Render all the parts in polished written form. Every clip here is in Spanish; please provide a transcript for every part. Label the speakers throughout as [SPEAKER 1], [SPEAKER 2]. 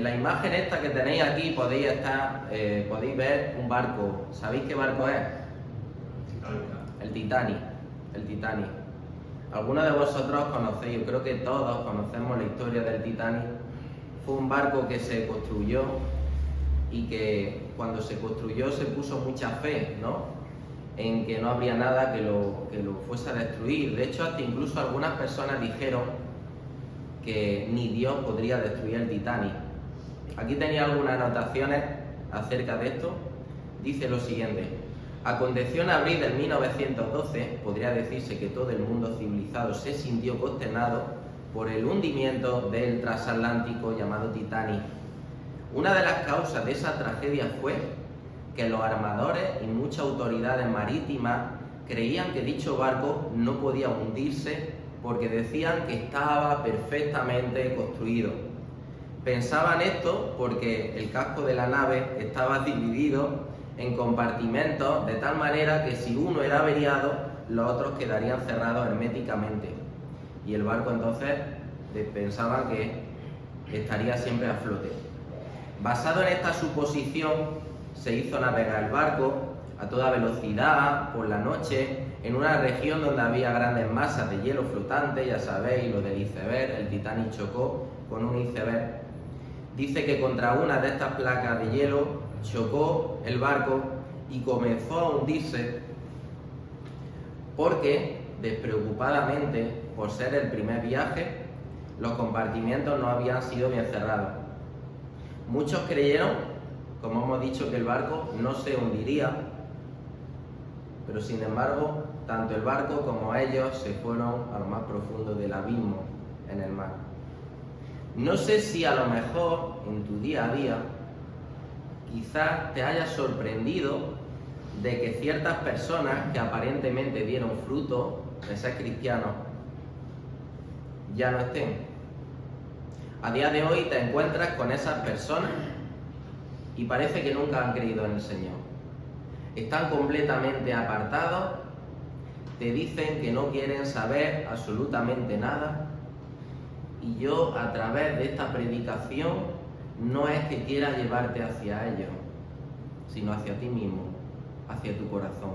[SPEAKER 1] En la imagen esta que tenéis aquí podéis ver un barco. ¿Sabéis qué barco es? El Titanic. El Titanic. Algunos de vosotros conocéis, yo creo que todos conocemos la historia del Titanic. Fue un barco que se construyó y que cuando se construyó se puso mucha fe, ¿no?, en que no habría nada que lo fuese a destruir. De hecho, hasta incluso algunas personas dijeron que ni Dios podría destruir el Titanic. Aquí tenía algunas anotaciones acerca de esto. Dice lo siguiente: aconteció en abril del 1912, podría decirse que todo el mundo civilizado se sintió consternado por el hundimiento del transatlántico llamado Titanic. Una de las causas de esa tragedia fue que los armadores y muchas autoridades marítimas creían que dicho barco no podía hundirse porque decían que estaba perfectamente construido. Pensaban esto porque el casco de la nave estaba dividido en compartimentos de tal manera que si uno era averiado, los otros quedarían cerrados herméticamente. Y el barco entonces pensaban que estaría siempre a flote. Basado en esta suposición, se hizo navegar el barco a toda velocidad por la noche en una región donde había grandes masas de hielo flotante. Ya sabéis lo del iceberg. El Titanic chocó con un iceberg. Dice que contra una de estas placas de hielo chocó el barco y comenzó a hundirse porque, despreocupadamente, por ser el primer viaje, los compartimientos no habían sido bien cerrados. Muchos creyeron, como hemos dicho, que el barco no se hundiría, pero sin embargo, tanto el barco como ellos se fueron a lo más profundo del abismo en el mar. No sé si a lo mejor en tu día a día quizás te hayas sorprendido de que ciertas personas que aparentemente dieron fruto de ser cristianos ya no estén. A día de hoy te encuentras con esas personas y parece que nunca han creído en el Señor. Están completamente apartados, te dicen que no quieren saber absolutamente nada, y yo, a través de esta predicación, no es que quiera llevarte hacia ellos, sino hacia ti mismo, hacia tu corazón.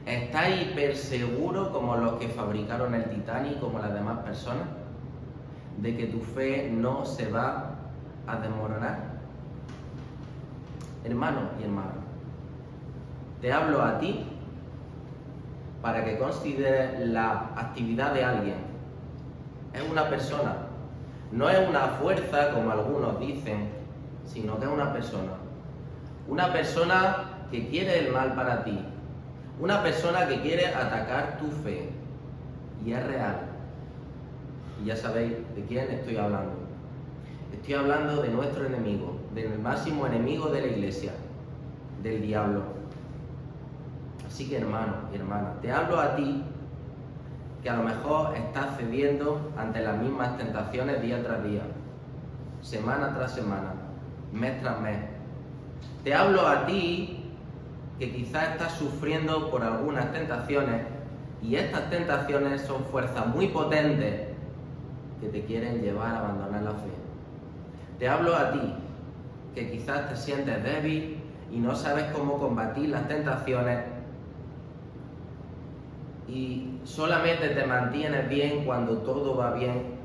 [SPEAKER 1] ¿Estás hiper seguro, como los que fabricaron el Titanic, como las demás personas, de que tu fe no se va a desmoronar? Hermano y hermana, te hablo a ti para que consideres la actividad de alguien. Es una persona, no es una fuerza como algunos dicen, sino que es una persona. Una persona que quiere el mal para ti, una persona que quiere atacar tu fe, y es real. Y ya sabéis de quién estoy hablando. Estoy hablando de nuestro enemigo, del máximo enemigo de la iglesia, del diablo. Así que, hermano y hermana, te hablo a ti que a lo mejor estás cediendo ante las mismas tentaciones día tras día, semana tras semana, mes tras mes. Te hablo a ti que quizás estás sufriendo por algunas tentaciones, y estas tentaciones son fuerzas muy potentes que te quieren llevar a abandonar la fe. Te hablo a ti que quizás te sientes débil y no sabes cómo combatir las tentaciones y solamente te mantienes bien cuando todo va bien,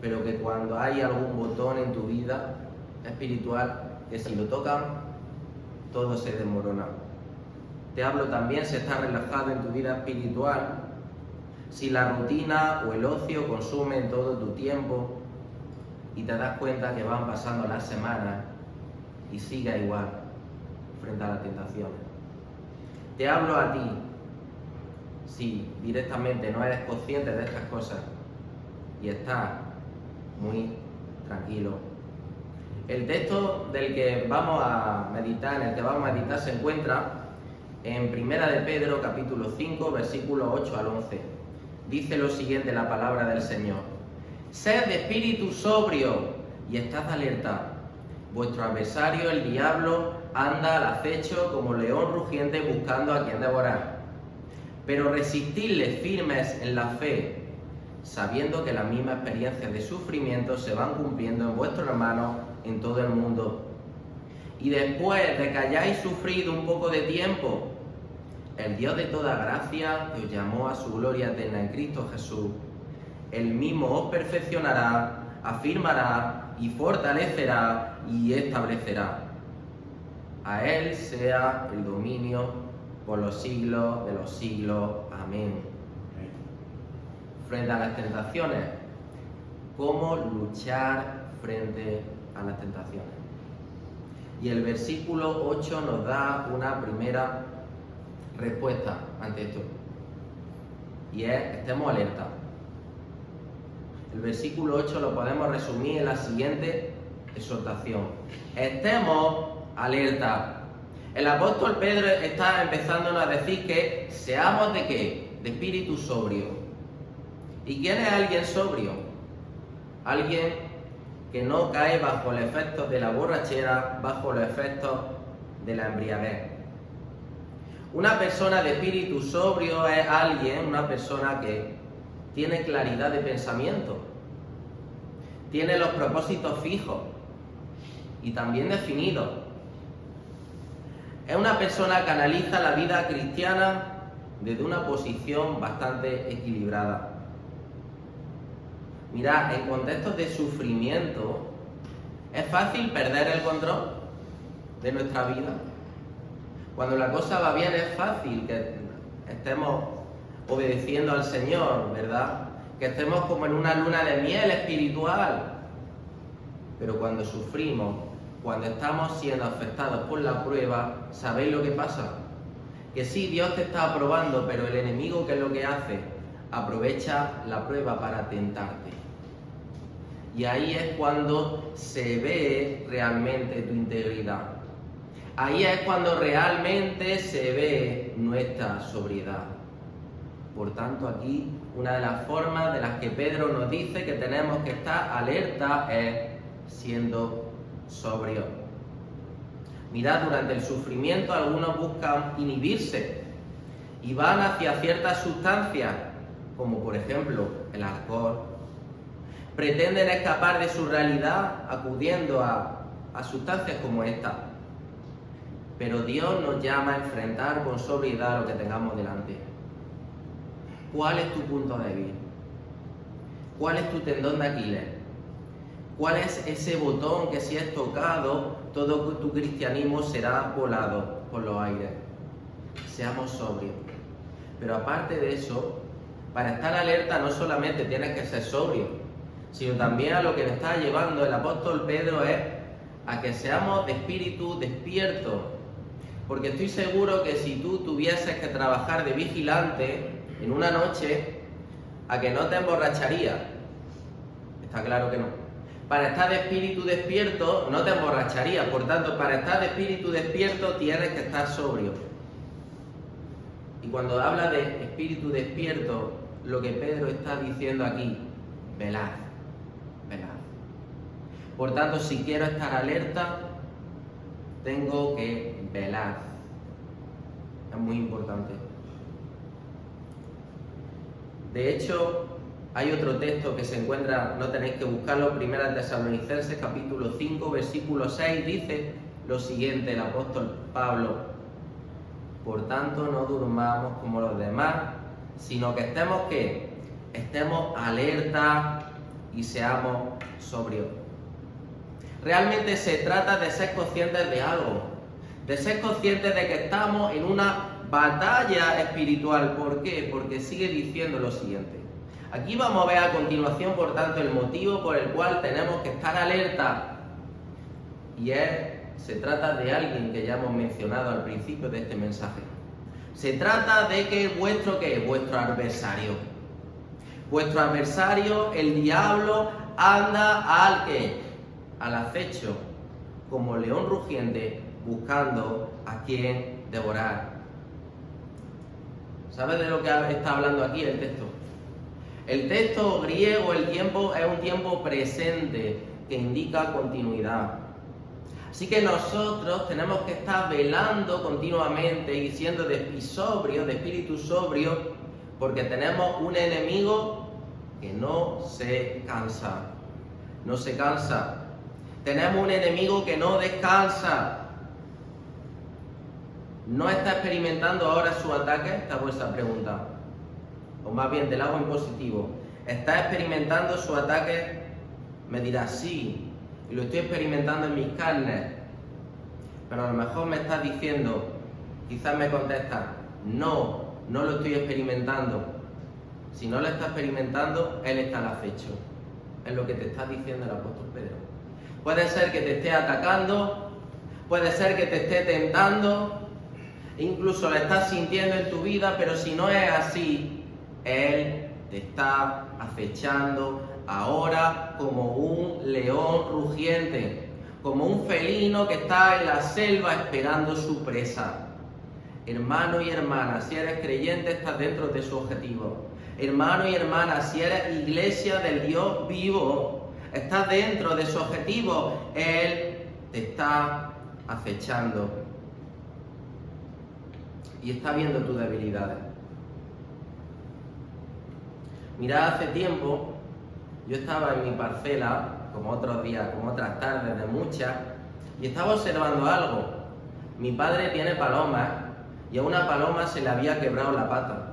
[SPEAKER 1] pero que cuando hay algún botón en tu vida espiritual que si lo tocan, todo se desmorona. Te hablo también si estás relajado en tu vida espiritual, si la rutina o el ocio consumen todo tu tiempo y te das cuenta que van pasando las semanas y sigues igual frente a las tentaciones. Te hablo a ti si directamente no eres consciente de estas cosas y estás muy tranquilo. El texto del que vamos a meditar, se encuentra en Primera de Pedro, capítulo 5, versículos 8 al 11. Dice lo siguiente la palabra del Señor: sed de espíritu sobrio y estad alerta. Vuestro adversario, el diablo, anda al acecho como león rugiente buscando a quien devorar. Pero resistidle firmes en la fe, sabiendo que las mismas experiencias de sufrimiento se van cumpliendo en vuestros hermanos en todo el mundo. Y después de que hayáis sufrido un poco de tiempo, el Dios de toda gracia, que os llamó a su gloria eterna en Cristo Jesús, Él mismo os perfeccionará, afirmará y fortalecerá y establecerá. A Él sea el dominio por los siglos de los siglos. Amén. Frente a las tentaciones, ¿cómo luchar frente a las tentaciones? Y el versículo 8 nos da una primera respuesta ante esto. Y es, estemos alerta. El versículo 8 lo podemos resumir en la siguiente exhortación. Estemos alerta. El apóstol Pedro está empezándonos a decir que seamos ¿de qué? De espíritu sobrio. ¿Y quién es alguien sobrio? Alguien que no cae bajo los efectos de la borrachera, bajo los efectos de la embriaguez. Una persona de espíritu sobrio es alguien, una persona que tiene claridad de pensamiento, tiene los propósitos fijos y también definidos. Es una persona que analiza la vida cristiana desde una posición bastante equilibrada. Mirad, en contextos de sufrimiento, ¿es fácil perder el control de nuestra vida? Cuando la cosa va bien es fácil que estemos obedeciendo al Señor, ¿verdad? Que estemos como en una luna de miel espiritual. Pero cuando sufrimos, cuando estamos siendo afectados por la prueba, ¿sabéis lo que pasa? Que sí, Dios te está aprobando, pero el enemigo, ¿qué es lo que hace? Aprovecha la prueba para tentarte. Y ahí es cuando se ve realmente tu integridad. Ahí es cuando realmente se ve nuestra sobriedad. Por tanto, aquí una de las formas de las que Pedro nos dice que tenemos que estar alerta es siendo sobrios. Mirad, durante el sufrimiento algunos buscan inhibirse y van hacia ciertas sustancias, como por ejemplo el alcohol. Pretenden escapar de su realidad acudiendo a sustancias como esta. Pero Dios nos llama a enfrentar con sobriedad lo que tengamos delante. ¿Cuál es tu punto débil? ¿Cuál es tu tendón de Aquiles? ¿Cuál es ese botón que si es tocado, todo tu cristianismo será volado por los aires? Seamos sobrios. Pero aparte de eso, para estar alerta no solamente tienes que ser sobrio, sino también a lo que me está llevando el apóstol Pedro es a que seamos de espíritu despierto. Porque estoy seguro que si tú tuvieses que trabajar de vigilante en una noche, a que no te emborracharías. Está claro que no. Para estar de espíritu despierto no te emborracharías. Por tanto, para estar de espíritu despierto tienes que estar sobrio. Y cuando habla de espíritu despierto, lo que Pedro está diciendo aquí, velad, velad. Por tanto, si quiero estar alerta, tengo que velar. Es muy importante. De hecho, hay otro texto que se encuentra, no tenéis que buscarlo, 1 Tesalonicenses capítulo 5, versículo 6, dice lo siguiente el apóstol Pablo: por tanto, no durmamos como los demás, sino que estemos ¿qué? Estemos alerta y seamos sobrios. Realmente se trata de ser conscientes de algo, de ser conscientes de que estamos en una batalla espiritual. ¿Por qué? Porque sigue diciendo lo siguiente. Aquí vamos a ver a continuación, por tanto, el motivo por el cual tenemos que estar alerta. Y se trata de alguien que ya hemos mencionado al principio de este mensaje. Se trata de que vuestro adversario. Vuestro adversario, el diablo, anda al acecho, como león rugiente, buscando a quien devorar. ¿Sabes de lo que está hablando aquí el texto? El texto griego, el tiempo, es un tiempo presente que indica continuidad. Así que nosotros tenemos que estar velando continuamente y siendo de espíritu sobrio, porque tenemos un enemigo que no se cansa. No se cansa. Tenemos un enemigo que no descansa. ¿No está experimentando ahora su ataque? Esta es vuestra pregunta. O más bien, te la hago en positivo. ¿Está experimentando su ataque? Me dirás, sí, y lo estoy experimentando en mis carnes. Pero a lo mejor me estás diciendo, quizás me contestas, no, no lo estoy experimentando. Si no lo está experimentando, Él está al acecho. Es lo que te está diciendo el apóstol Pedro. Puede ser que te esté atacando, puede ser que te esté tentando, incluso lo estás sintiendo en tu vida, pero si no es así, Él te está acechando ahora como un león rugiente, como un felino que está en la selva esperando su presa. Hermano y hermana, si eres creyente, estás dentro de su objetivo. Hermano y hermana, si eres iglesia del Dios vivo, estás dentro de su objetivo. Él te está acechando y está viendo tus debilidades. Mirad, hace tiempo yo estaba en mi parcela, como otros días, como otras tardes de muchas, y estaba observando algo. Mi padre tiene palomas y a una paloma se le había quebrado la pata.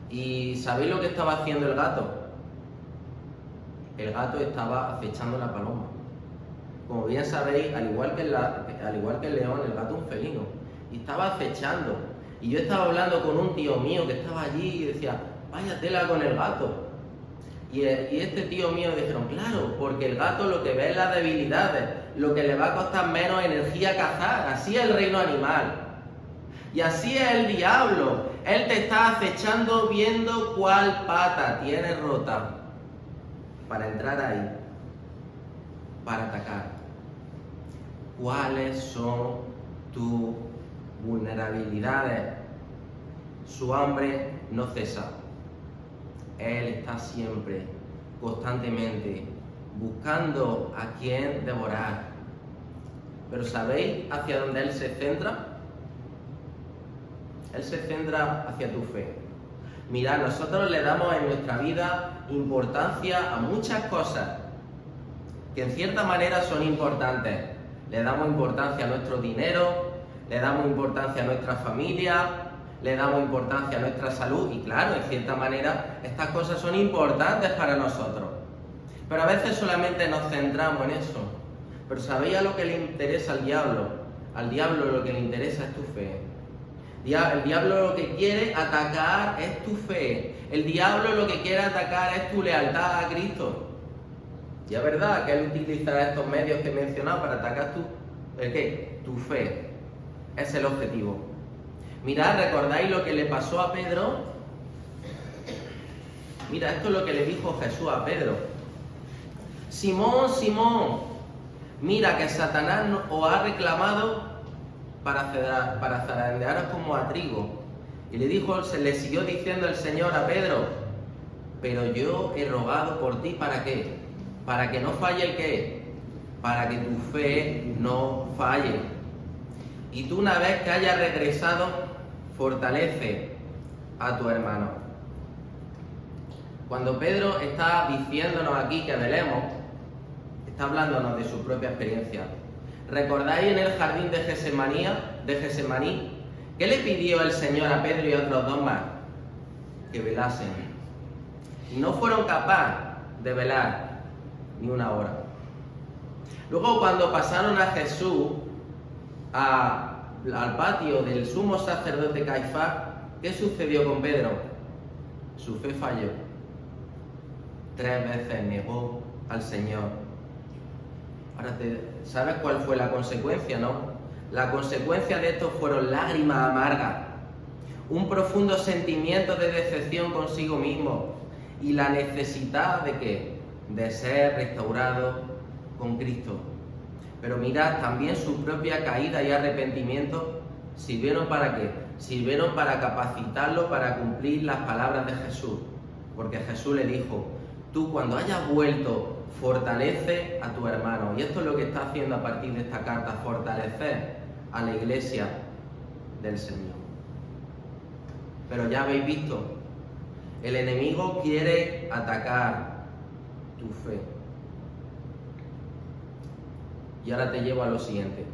[SPEAKER 1] ¿Y sabéis lo que estaba haciendo el gato? El gato estaba acechando la paloma. Como bien sabéis, al igual que el león, el gato es un felino. Y estaba acechando. Y yo estaba hablando con un tío mío que estaba allí y decía, vaya tela con el gato. Y este tío mío dijeron, claro, porque el gato lo que ve es las debilidades, lo que le va a costar menos energía cazar. Así es el reino animal. Y así es el diablo. Él te está acechando viendo cuál pata tiene rota para entrar ahí, para atacar. ¿Cuáles son tus vulnerabilidades? Su hambre no cesa. Él está siempre, constantemente, buscando a quien devorar. Pero ¿sabéis hacia dónde Él se centra? Él se centra hacia tu fe. Mirad, nosotros le damos en nuestra vida importancia a muchas cosas que en cierta manera son importantes. Le damos importancia a nuestro dinero, le damos importancia a nuestra familia, le damos importancia a nuestra salud y claro, en cierta manera estas cosas son importantes para nosotros. Pero a veces solamente nos centramos en eso. Pero ¿sabéis a lo que le interesa al diablo? Al diablo lo que le interesa es tu fe. El diablo lo que quiere atacar es tu fe. El diablo lo que quiere atacar es tu lealtad a Cristo. Y es verdad que él utilizará estos medios que he mencionado para atacar tu fe. Es el objetivo. Mirad, ¿recordáis lo que le pasó a Pedro? Mira, esto es lo que le dijo Jesús a Pedro. Simón, Simón, mira que Satanás os ha reclamado para zarandearos como a trigo. Y le siguió diciendo el Señor a Pedro, pero yo he rogado por ti, ¿para qué? Para que no falle el qué, para que tu fe no falle. Y tú una vez que hayas regresado, fortalece a tu hermano. Cuando Pedro está diciéndonos aquí que velemos, está hablándonos de su propia experiencia. ¿Recordáis en el jardín de Getsemaní? ¿Qué le pidió el Señor a Pedro y a otros dos más? Que velasen. Y no fueron capaces de velar ni una hora. Luego cuando pasaron a Jesús al patio del sumo sacerdote Caifás, ¿qué sucedió con Pedro? Su fe falló. 3 veces negó al Señor. Ahora, ¿sabes cuál fue la consecuencia, no? La consecuencia de esto fueron lágrimas amargas, un profundo sentimiento de decepción consigo mismo y la necesidad de ¿qué? De ser restaurado con Cristo. Pero mirad, también su propia caída y arrepentimiento sirvieron ¿para qué? Sirvieron para capacitarlo para cumplir las palabras de Jesús. Porque Jesús le dijo, tú cuando hayas vuelto, fortalece a tu hermano. Y esto es lo que está haciendo a partir de esta carta, fortalecer a la iglesia del Señor. Pero ya habéis visto, el enemigo quiere atacar tu fe. Y ahora te llevo a lo siguiente.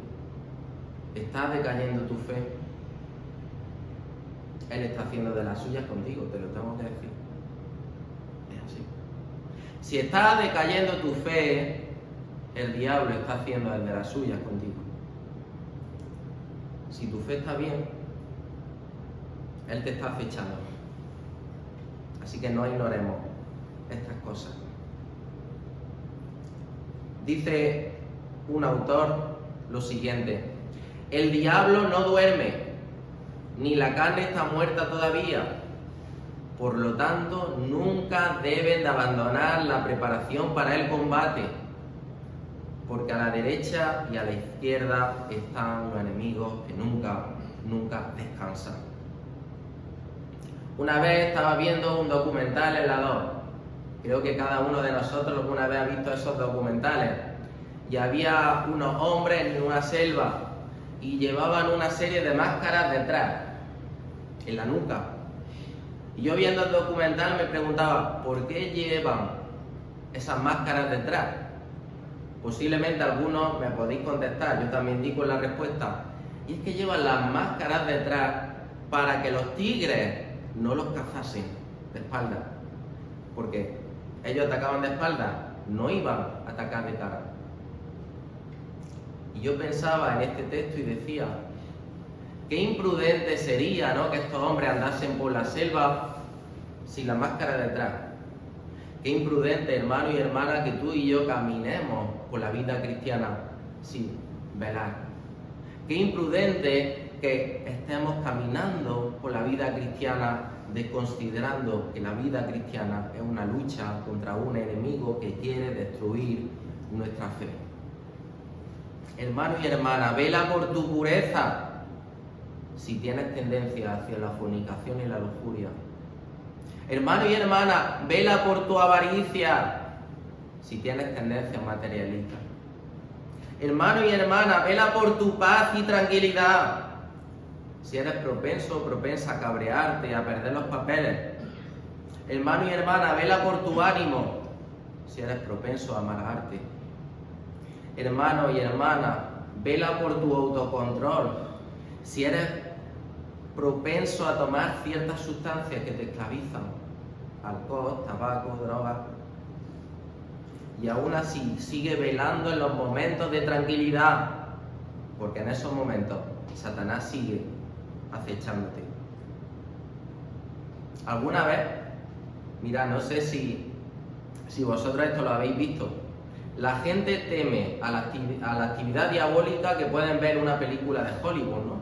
[SPEAKER 1] ¿Está decayendo tu fe? Él está haciendo de las suyas contigo, te lo tengo que decir. Es así. Si está decayendo tu fe, el diablo está haciendo el de las suyas contigo. Si tu fe está bien, él te está acechando. Así que no ignoremos estas cosas. Dice un autor lo siguiente: el diablo no duerme, ni la carne está muerta todavía. Por lo tanto, nunca deben de abandonar la preparación para el combate, porque a la derecha y a la izquierda están los enemigos que nunca descansan. Una vez estaba viendo un documental en la 2. Creo que cada uno de nosotros alguna vez ha visto esos documentales. Y había unos hombres en una selva y llevaban una serie de máscaras detrás, en la nuca. Y yo viendo el documental me preguntaba, ¿por qué llevan esas máscaras detrás? Posiblemente algunos me podéis contestar, yo también digo la respuesta. Y es que llevan las máscaras detrás para que los tigres no los cazasen de espalda. Porque ellos atacaban de espalda, no iban a atacar de cara. Y yo pensaba en este texto y decía, qué imprudente sería, ¿no?, que estos hombres andasen por la selva sin la máscara detrás. Qué imprudente, hermano y hermana, que tú y yo caminemos por la vida cristiana sin velar. Qué imprudente que estemos caminando por la vida cristiana desconsiderando que la vida cristiana es una lucha contra un enemigo que quiere destruir nuestra fe. Hermano y hermana, vela por tu pureza si tienes tendencia hacia la fornicación y la lujuria. Hermano y hermana, vela por tu avaricia si tienes tendencia materialista. Hermano y hermana, vela por tu paz y tranquilidad si eres propenso o propensa a cabrearte, a perder los papeles. Hermano y hermana, vela por tu ánimo si eres propenso a amargarte. Hermano y hermana, vela por tu autocontrol si eres propenso a tomar ciertas sustancias que te esclavizan, alcohol, tabaco, drogas. Y aún así sigue velando en los momentos de tranquilidad, porque en esos momentos Satanás sigue acechándote. ¿Alguna vez? Mira, no sé si vosotros esto lo habéis visto. La gente teme a la actividad diabólica que pueden ver en una película de Hollywood, ¿no?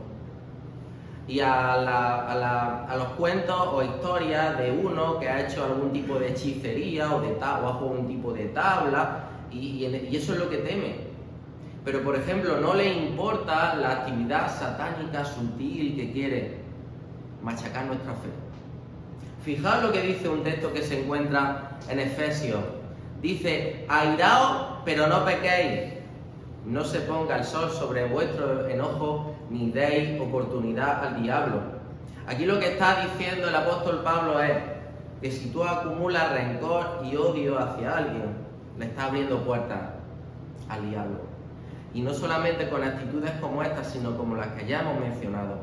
[SPEAKER 1] Y a los cuentos o historias de uno que ha hecho algún tipo de hechicería o bajo un tipo de tabla, y eso es lo que teme. Pero, por ejemplo, no le importa la actividad satánica sutil que quiere machacar nuestra fe. Fijaos lo que dice un texto que se encuentra en Efesios. Dice, airaos, pero no pequéis. No se ponga el sol sobre vuestro enojo, ni deis oportunidad al diablo. Aquí lo que está diciendo el apóstol Pablo es que si tú acumulas rencor y odio hacia alguien, le estás abriendo puertas al diablo. Y no solamente con actitudes como estas, sino como las que ya hemos mencionado.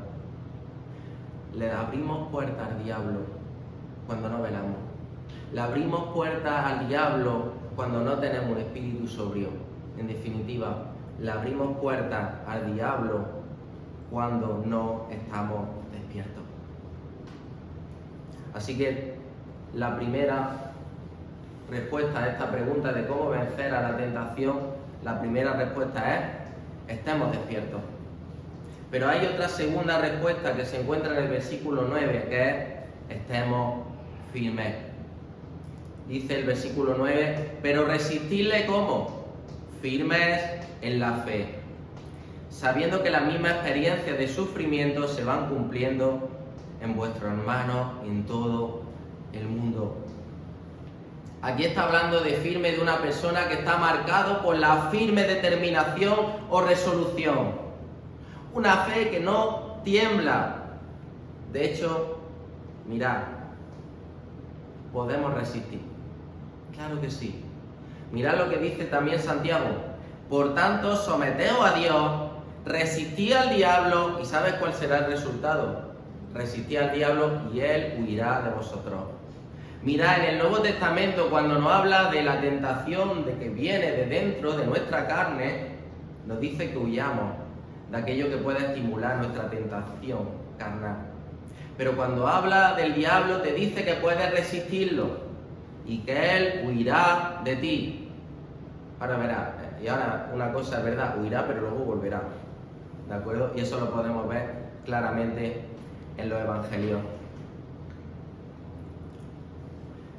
[SPEAKER 1] Le abrimos puertas al diablo cuando no velamos. Le abrimos puertas al diablo cuando no tenemos un espíritu sobrio. En definitiva, le abrimos puertas al diablo cuando no estamos despiertos. Así que la primera respuesta a esta pregunta de cómo vencer a la tentación, la primera respuesta es, estemos despiertos. Pero hay otra segunda respuesta que se encuentra en el versículo 9, que es, estemos firmes. Dice el versículo 9, pero resistidle ¿cómo? Firmes en la fe, sabiendo que las mismas experiencias de sufrimiento se van cumpliendo en vuestros hermanos en todo el mundo. Aquí está hablando de firme de una persona que está marcado por la firme determinación o resolución. Una fe que no tiembla. De hecho, mirad, podemos resistir. Claro que sí. Mirad lo que dice también Santiago. Por tanto, someteos a Dios, resistid al diablo, ¿y sabes cuál será el resultado? Resistid al diablo y él huirá de vosotros. Mirad, en el Nuevo Testamento, cuando nos habla de la tentación de que viene de dentro de nuestra carne, nos dice que huyamos de aquello que puede estimular nuestra tentación carnal. Pero cuando habla del diablo, te dice que puedes resistirlo y que él huirá de ti. Ahora verás, y ahora una cosa es verdad, huirá, pero luego volverá. ¿De acuerdo? Y eso lo podemos ver claramente en los evangelios.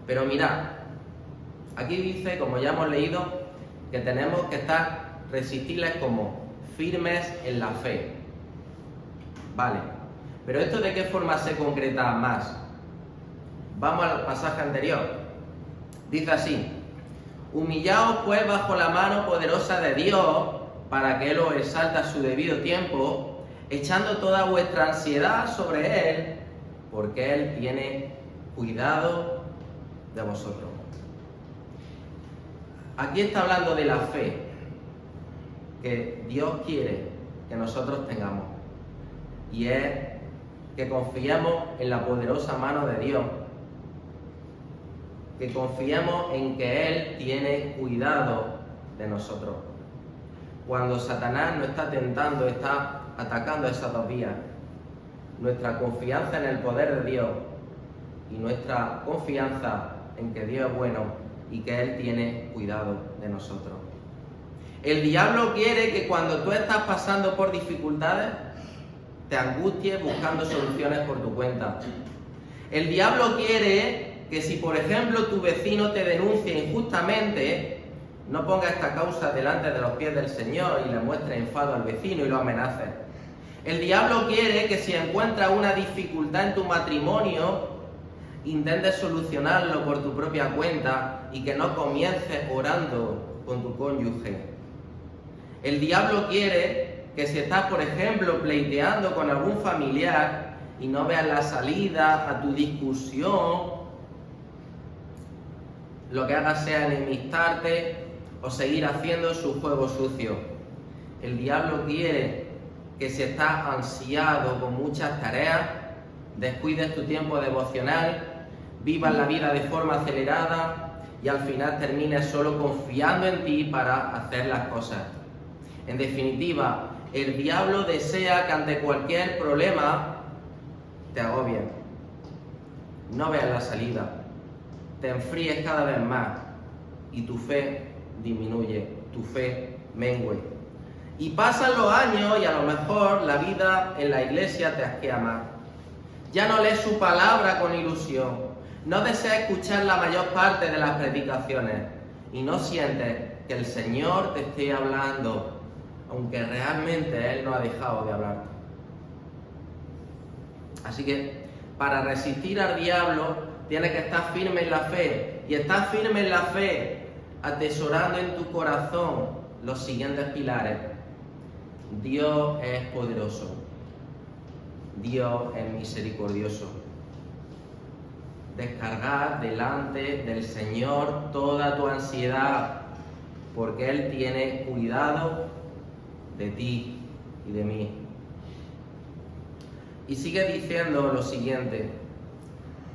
[SPEAKER 1] Pero mirad, aquí dice, como ya hemos leído, que tenemos que estar resistirles como firmes en la fe. Vale, pero ¿esto de qué forma se concreta más? Vamos al pasaje anterior. Dice así: humillaos pues bajo la mano poderosa de Dios, para que Él os exalte a su debido tiempo, echando toda vuestra ansiedad sobre Él, porque Él tiene cuidado de vosotros. Aquí está hablando de la fe que Dios quiere que nosotros tengamos, y es que confiemos en la poderosa mano de Dios, que confiemos en que Él tiene cuidado de nosotros. Cuando Satanás nos está tentando, está atacando esas dos vías, nuestra confianza en el poder de Dios y nuestra confianza en que Dios es bueno y que Él tiene cuidado de nosotros. El diablo quiere que cuando tú estás pasando por dificultades, te angusties buscando soluciones por tu cuenta. El diablo quiere que si, por ejemplo, tu vecino te denuncia injustamente, no ponga esta causa delante de los pies del Señor y le muestre enfado al vecino y lo amenaces. El diablo quiere que si encuentras una dificultad en tu matrimonio, intentes solucionarlo por tu propia cuenta y que no comiences orando con tu cónyuge. El diablo quiere que si estás, por ejemplo, pleiteando con algún familiar y no veas la salida a tu discusión, lo que hagas sea enemistarte o seguir haciendo su juego sucio. El diablo quiere que si estás ansiado con muchas tareas, descuides tu tiempo devocional, vivas la vida de forma acelerada y al final termines solo confiando en ti para hacer las cosas. En definitiva, el diablo desea que ante cualquier problema te agobies, no veas la salida, te enfríes cada vez más y tu fe disminuye, tu fe mengue. Y pasan los años y a lo mejor la vida en la iglesia te asquea más. Ya no lees su palabra con ilusión, no deseas escuchar la mayor parte de las predicaciones y no sientes que el Señor te esté hablando, aunque realmente Él no ha dejado de hablar. Así que para resistir al diablo tienes que estar firme en la fe, y estar firme en la fe atesorando en tu corazón los siguientes pilares. Dios es poderoso, Dios es misericordioso. Descargar delante del Señor toda tu ansiedad, porque Él tiene cuidado de ti y de mí. Y sigue diciendo lo siguiente.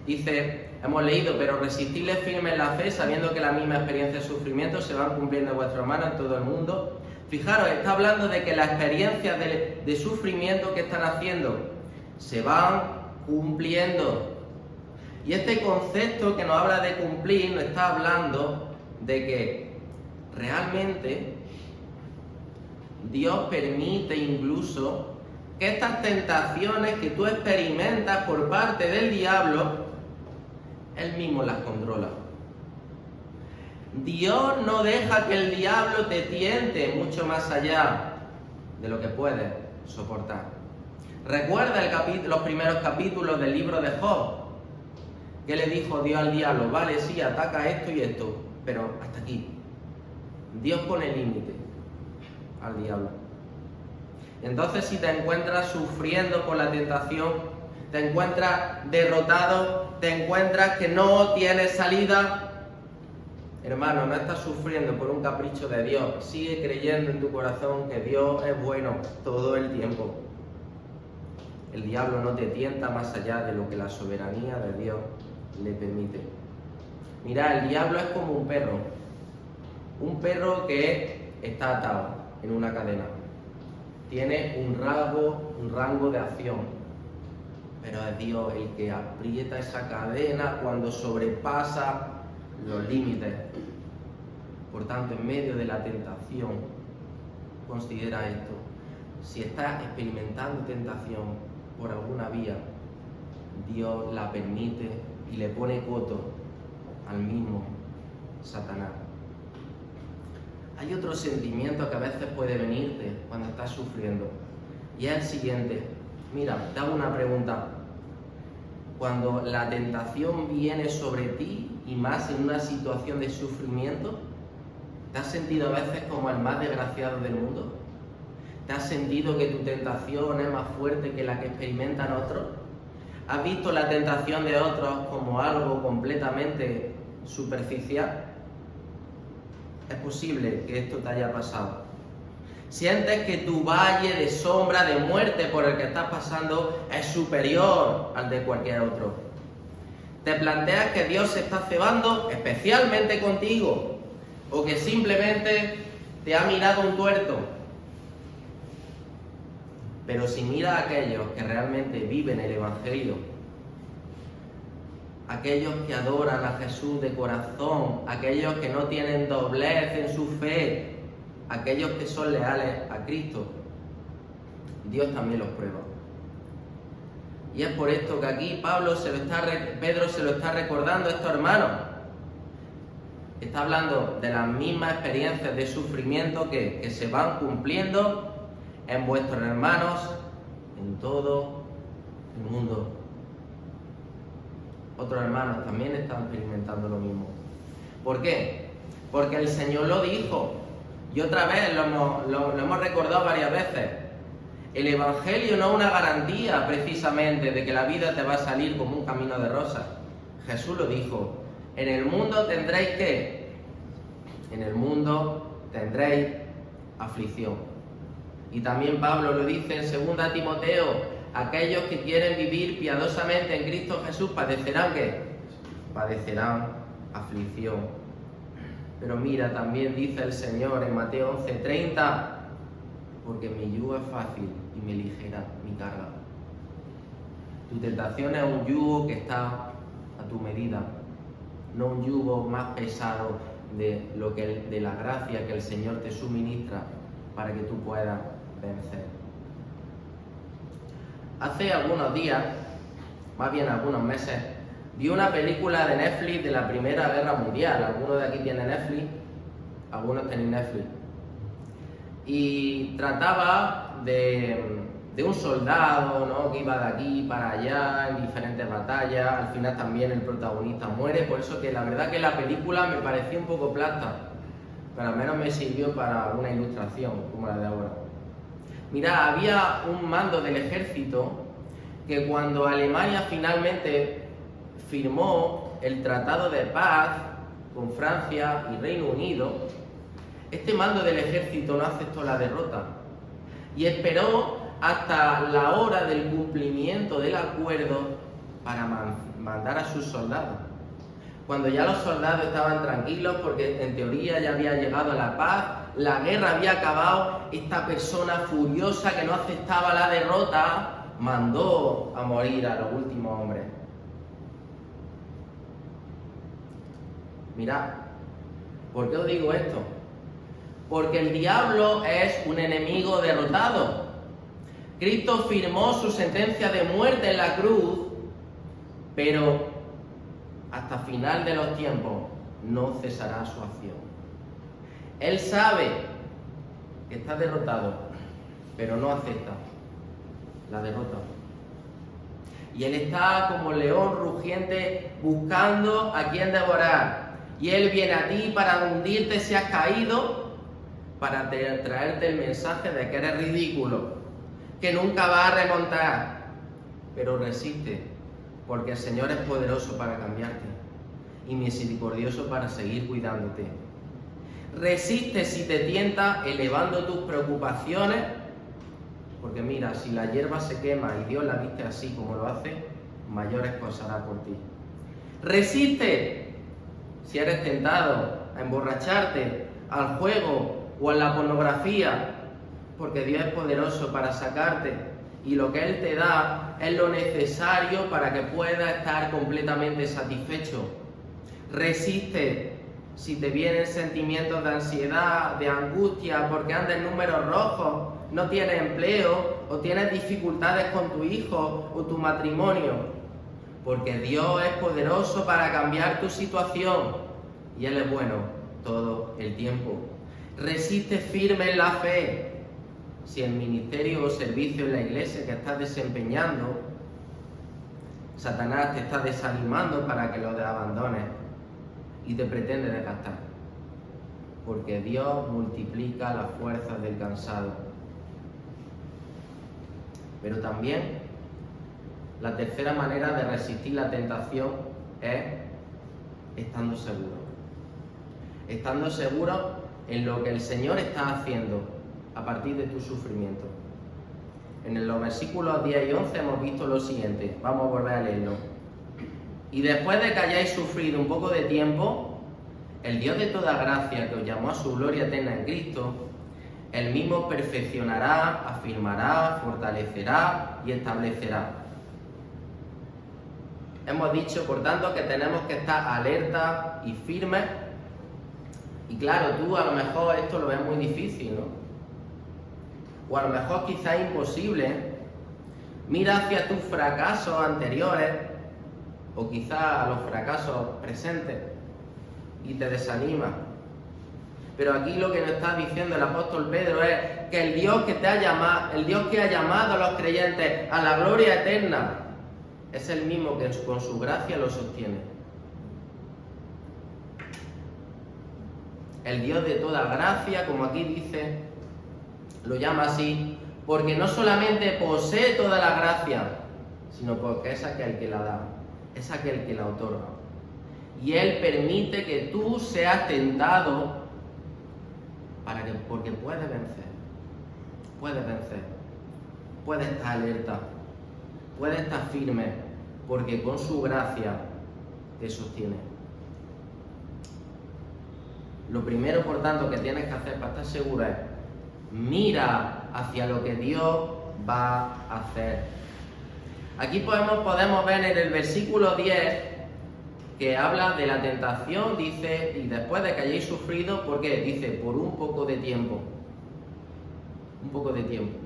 [SPEAKER 1] Dice, hemos leído, pero resistidle firme en la fe, sabiendo que la misma experiencia de sufrimiento se van cumpliendo en vuestros hermanos en todo el mundo. Fijaros, está hablando de que las experiencias de sufrimiento que están haciendo se van cumpliendo. Y este concepto que nos habla de cumplir nos está hablando de que realmente Dios permite incluso que estas tentaciones que tú experimentas por parte del diablo, Él mismo las controla. Dios no deja que el diablo te tiente mucho más allá de lo que puedes soportar. Recuerda los primeros capítulos del libro de Job. ¿Qué le dijo Dios al diablo? Vale, sí, ataca esto y esto, pero hasta aquí. Dios pone límite al diablo. Entonces, si te encuentras sufriendo por la tentación, te encuentras derrotado, te encuentras que no tienes salida, Hermano, no estás sufriendo por un capricho de Dios. Sigue creyendo en tu corazón que Dios es bueno todo el tiempo. El diablo no te tienta más allá de lo que la soberanía de Dios le permite. Mira, el diablo es como un perro que está atado en una cadena. Tiene un rango de acción, pero es Dios el que aprieta esa cadena cuando sobrepasa los límites. Por tanto, en medio de la tentación, considera esto: si estás experimentando tentación por alguna vía, Dios la permite y le pone coto al mismo Satanás. Hay otro sentimiento que a veces puede venirte cuando estás sufriendo, y es el siguiente. Mira, te hago una pregunta. Cuando la tentación viene sobre ti, y más en una situación de sufrimiento, ¿te has sentido a veces como el más desgraciado del mundo? ¿Te has sentido que tu tentación es más fuerte que la que experimentan otros? ¿Has visto la tentación de otros como algo completamente superficial? Es posible que esto te haya pasado. Sientes que tu valle de sombra, de muerte por el que estás pasando es superior al de cualquier otro. Te planteas que Dios se está cebando especialmente contigo, o que simplemente te ha mirado un tuerto. Pero si miras a aquellos que realmente viven el Evangelio, aquellos que adoran a Jesús de corazón, aquellos que no tienen doblez en su fe, aquellos que son leales a Cristo, Dios también los prueba. Y es por esto que aquí Pedro se lo está recordando a estos hermanos. Está hablando de las mismas experiencias de sufrimiento que se van cumpliendo en vuestros hermanos en todo el mundo. Otros hermanos también están experimentando lo mismo. ¿Por qué? Porque el Señor lo dijo, y otra vez lo hemos recordado varias veces. El Evangelio no es una garantía precisamente de que la vida te va a salir como un camino de rosas. Jesús lo dijo: en el mundo tendréis ¿qué? En el mundo tendréis aflicción. Y también Pablo lo dice en 2 Timoteo: aquellos que quieren vivir piadosamente en Cristo Jesús padecerán ¿qué? Padecerán aflicción. Pero mira, también dice el Señor en Mateo 11:30: porque mi yugo es fácil y me ligera mi carga. Tu tentación es un yugo que está a tu medida, no un yugo más pesado de la gracia que el Señor te suministra para que tú puedas vencer. Hace algunos días, más bien algunos meses, vi una película de Netflix de la Primera Guerra Mundial. ¿Algunos de aquí tienen Netflix? Algunos tienen Netflix. Y trataba de un soldado, ¿no?, que iba de aquí para allá en diferentes batallas. Al final también el protagonista muere, por eso que la verdad que la película me pareció un poco plasta, pero al menos me sirvió para una ilustración como la de ahora. Mira, había un mando del ejército que cuando Alemania finalmente firmó el tratado de paz con Francia y Reino Unido, este mando del ejército no aceptó la derrota y esperó hasta la hora del cumplimiento del acuerdo para mandar a sus soldados. Cuando ya los soldados estaban tranquilos porque en teoría ya había llegado la paz, la guerra había acabado, esta persona furiosa que no aceptaba la derrota mandó a morir a los últimos hombres. Mirad, ¿por qué os digo esto? Porque el diablo es un enemigo derrotado. Cristo firmó su sentencia de muerte en la cruz, pero hasta final de los tiempos no cesará su acción. Él sabe que está derrotado, pero no acepta la derrota. Y él está como león rugiente buscando a quien devorar. Y él viene a ti para hundirte si has caído, para traerte el mensaje de que eres ridículo, que nunca vas a remontar. Pero resiste, porque el Señor es poderoso para cambiarte. y misericordioso para seguir cuidándote. Resiste si te tienta elevando tus preocupaciones, porque mira, si la hierba se quema y Dios la viste así como lo hace, mayores cosas hará por ti. Resiste si eres tentado a emborracharte, al juego o a la pornografía, porque Dios es poderoso para sacarte y lo que Él te da es lo necesario para que puedas estar completamente satisfecho. Resiste si te vienen sentimientos de ansiedad, de angustia, porque andas en números rojos, no tienes empleo o tienes dificultades con tu hijo o tu matrimonio, porque Dios es poderoso para cambiar tu situación y Él es bueno todo el tiempo. Resiste firme en la fe. Si el ministerio o servicio en la iglesia que estás desempeñando, Satanás te está desanimando para que lo abandones y te pretende desgastar, porque Dios multiplica las fuerzas del cansado. Pero también la tercera manera de resistir la tentación es estando seguro. Estando seguro en lo que el Señor está haciendo a partir de tu sufrimiento. En los versículos 10 y 11 hemos visto lo siguiente. Vamos a volver a leerlo. Y después de que hayáis sufrido un poco de tiempo, el Dios de toda gracia que os llamó a su gloria eterna en Cristo, Él mismo perfeccionará, afirmará, fortalecerá y establecerá. Hemos dicho, por tanto, que tenemos que estar alerta y firmes. Y claro, tú a lo mejor esto lo ves muy difícil, ¿no? O a lo mejor quizás imposible. Mira hacia tus fracasos anteriores o quizás a los fracasos presentes y te desanima. Pero aquí lo que nos está diciendo el apóstol Pedro es que el Dios que te ha llamado, el Dios que ha llamado a los creyentes a la gloria eterna, es el mismo que con su gracia lo sostiene. El Dios de toda gracia, como aquí dice, lo llama así, porque no solamente posee toda la gracia, sino porque es aquel que la da, es aquel que la otorga. Y Él permite que tú seas tentado porque puedes vencer, puedes estar alerta, puedes estar firme, porque con su gracia te sostiene. Lo primero, por tanto, que tienes que hacer para estar seguro es mira hacia lo que Dios va a hacer. Aquí podemos ver en el versículo 10 que habla de la tentación, dice, y después de que hayáis sufrido, ¿por qué? Dice, por un poco de tiempo. Un poco de tiempo.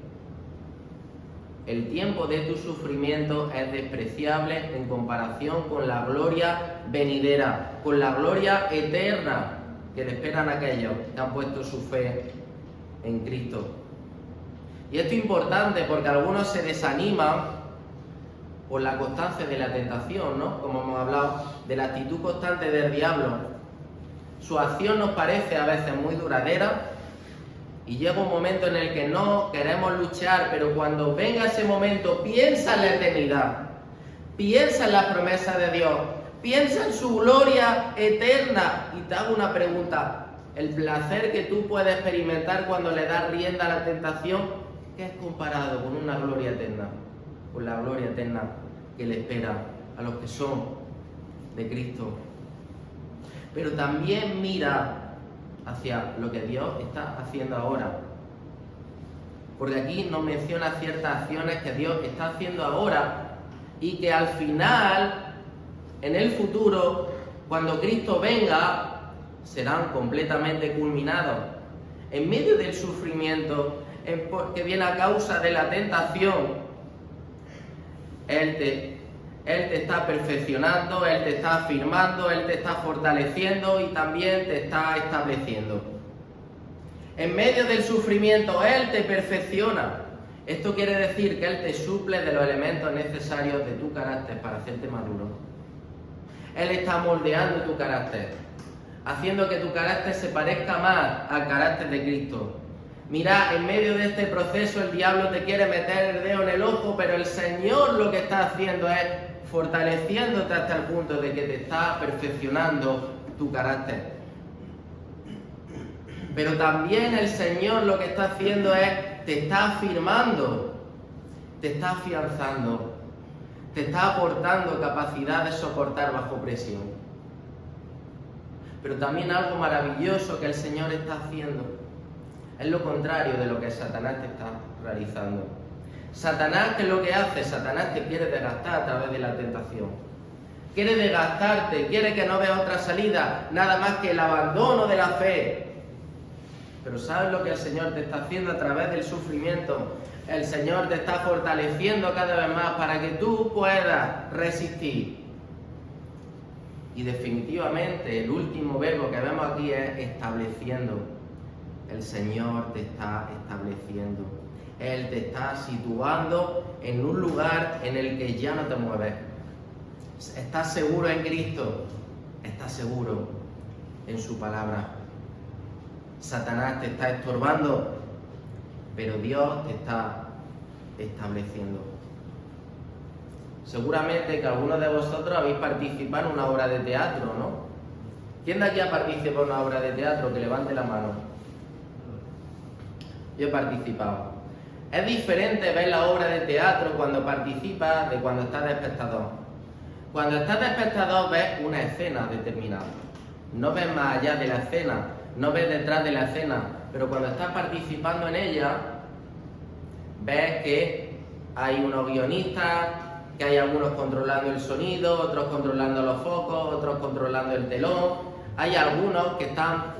[SPEAKER 1] El tiempo de tu sufrimiento es despreciable en comparación con la gloria venidera, con la gloria eterna que le esperan a aquellos que han puesto su fe en Cristo. Y esto es importante porque algunos se desaniman por la constancia de la tentación, ¿no? Como hemos hablado, de la actitud constante del diablo. Su acción nos parece a veces muy duradera y llega un momento en el que no queremos luchar, pero cuando venga ese momento, piensa en la eternidad, piensa en las promesas de Dios, piensa en su gloria eterna. Y te hago una pregunta: el placer que tú puedes experimentar cuando le das rienda a la tentación, ¿qué es comparado con una gloria eterna? Con la gloria eterna que le espera a los que son de Cristo. Pero también mira hacia lo que Dios está haciendo ahora, porque aquí nos menciona ciertas acciones que Dios está haciendo ahora y que al final, en el futuro, cuando Cristo venga, serán completamente culminados. En medio del sufrimiento que viene a causa de la tentación, Él te está perfeccionando, Él te está afirmando, Él te está fortaleciendo y también te está estableciendo. En medio del sufrimiento, Él te perfecciona. Esto quiere decir que Él te suple de los elementos necesarios de tu carácter para hacerte maduro. Él está moldeando tu carácter, haciendo que tu carácter se parezca más al carácter de Cristo. Mira, en medio de este proceso el diablo te quiere meter el dedo en el ojo, pero el Señor lo que está haciendo es fortaleciéndote hasta el punto de que te está perfeccionando tu carácter. Pero también el Señor lo que está haciendo es, te está afirmando, te está afianzando, te está aportando capacidad de soportar bajo presión. Pero también algo maravilloso que el Señor está haciendo es lo contrario de lo que Satanás te está realizando. Satanás, ¿qué es lo que hace? Satanás te quiere desgastar a través de la tentación. Quiere desgastarte, quiere que no veas otra salida, nada más que el abandono de la fe. Pero ¿sabes lo que el Señor te está haciendo a través del sufrimiento? El Señor te está fortaleciendo cada vez más para que tú puedas resistir. Y definitivamente el último verbo que vemos aquí es estableciendo. El Señor te está estableciendo. Él te está situando en un lugar en el que ya no te mueves. Estás seguro en Cristo. Estás seguro en su palabra. Satanás te está estorbando, pero Dios te está estableciendo. Seguramente que algunos de vosotros habéis participado en una obra de teatro, ¿no? ¿Quién de aquí ha participado en una obra de teatro? Que levante la mano. Yo he participado. Es diferente ver la obra de teatro cuando participas de cuando estás de espectador. Cuando estás de espectador ves una escena determinada. No ves más allá de la escena, no ves detrás de la escena, pero cuando estás participando en ella, ves que hay unos guionistas, que hay algunos controlando el sonido, otros controlando los focos, otros controlando el telón. Hay algunos que están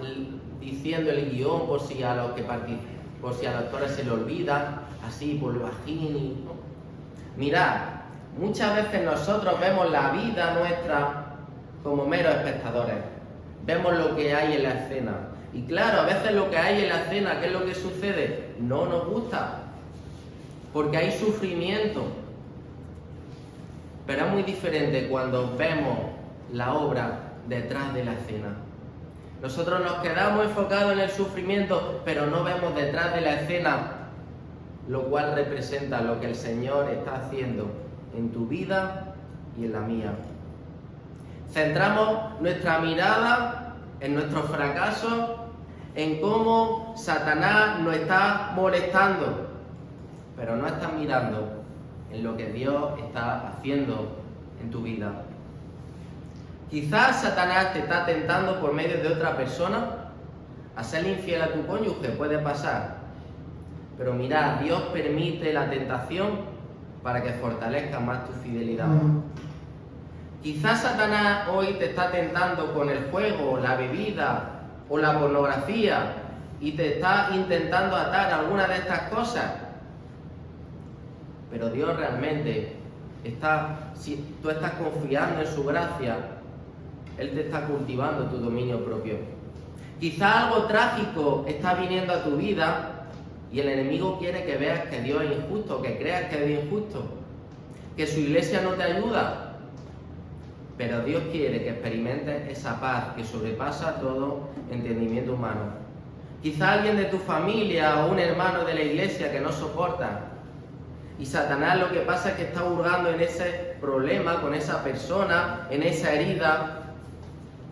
[SPEAKER 1] diciendo el guión por si a los actores se le olvida, así por lo bajín, ¿no? Mirad, muchas veces nosotros vemos la vida nuestra como meros espectadores. Vemos lo que hay en la escena. Y claro, a veces lo que hay en la escena, ¿qué es lo que sucede? No nos gusta. Porque hay sufrimiento. Pero es muy diferente cuando vemos la obra detrás de la escena. Nosotros nos quedamos enfocados en el sufrimiento, pero no vemos detrás de la escena, lo cual representa lo que el Señor está haciendo en tu vida y en la mía. Centramos nuestra mirada en nuestros fracasos, en cómo Satanás nos está molestando, pero no estás mirando en lo que Dios está haciendo en tu vida. Quizás Satanás te está tentando por medio de otra persona a ser infiel a tu cónyuge, puede pasar. Pero mira, Dios permite la tentación para que fortalezca más tu fidelidad. Quizás Satanás hoy te está tentando con el juego, la bebida o la pornografía y te está intentando atar a alguna de estas cosas. Pero Dios realmente si tú estás confiando en su gracia, Él te está cultivando tu dominio propio. Quizá algo trágico está viniendo a tu vida y el enemigo quiere que veas que Dios es injusto, que creas que Dios es injusto, que su iglesia no te ayuda. Pero Dios quiere que experimentes esa paz que sobrepasa todo entendimiento humano. Quizá alguien de tu familia o un hermano de la iglesia que no soporta. Y Satanás lo que pasa es que está hurgando en ese problema con esa persona, en esa herida.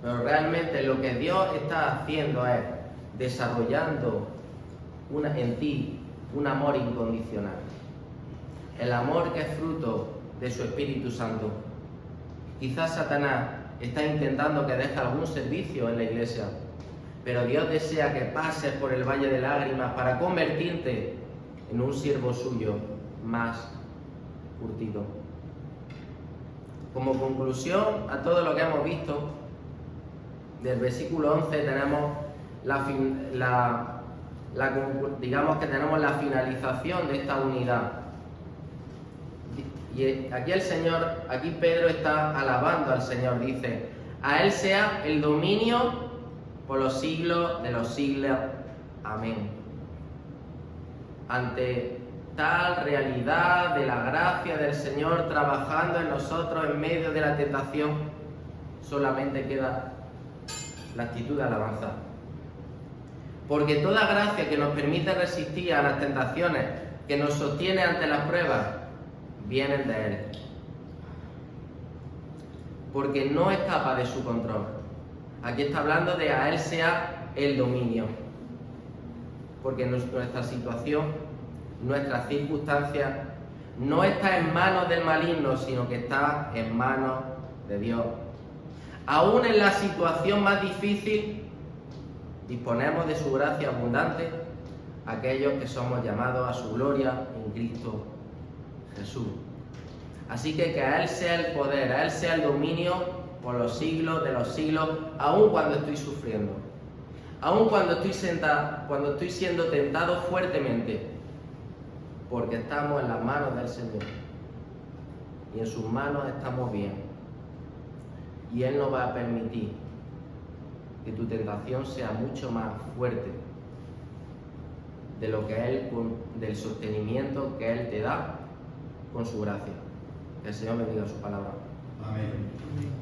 [SPEAKER 1] Pero realmente lo que Dios está haciendo es desarrollando en ti un amor incondicional. El amor que es fruto de su Espíritu Santo. Quizás Satanás está intentando que dejes algún servicio en la iglesia, pero Dios desea que pases por el valle de lágrimas para convertirte en un siervo suyo más curtido. Como conclusión a todo lo que hemos visto, del versículo 11 tenemos digamos que tenemos la finalización de esta unidad. Y aquí Pedro está alabando al Señor, dice: a Él sea el dominio por los siglos de los siglos. Amén. Ante tal realidad de la gracia del Señor trabajando en nosotros en medio de la tentación, solamente queda la actitud de alabanza. Porque toda gracia que nos permite resistir a las tentaciones, que nos sostiene ante las pruebas, vienen de Él. porque no escapa de su control. Aquí está hablando de a Él sea el dominio, porque nuestra situación, nuestras circunstancias, no está en manos del maligno, sino que está en manos de Dios. Aún en la situación más difícil, disponemos de su gracia abundante aquellos que somos llamados a su gloria en Cristo Jesús. Así que a Él sea el poder, a Él sea el dominio por los siglos de los siglos, aun cuando estoy sufriendo, aun cuando estoy siendo tentado fuertemente, porque estamos en las manos del Señor y en sus manos estamos bien. Y Él no va a permitir que tu tentación sea mucho más fuerte de lo que del sostenimiento que Él te da con su gracia. Que el Señor bendiga su palabra.
[SPEAKER 2] Amén.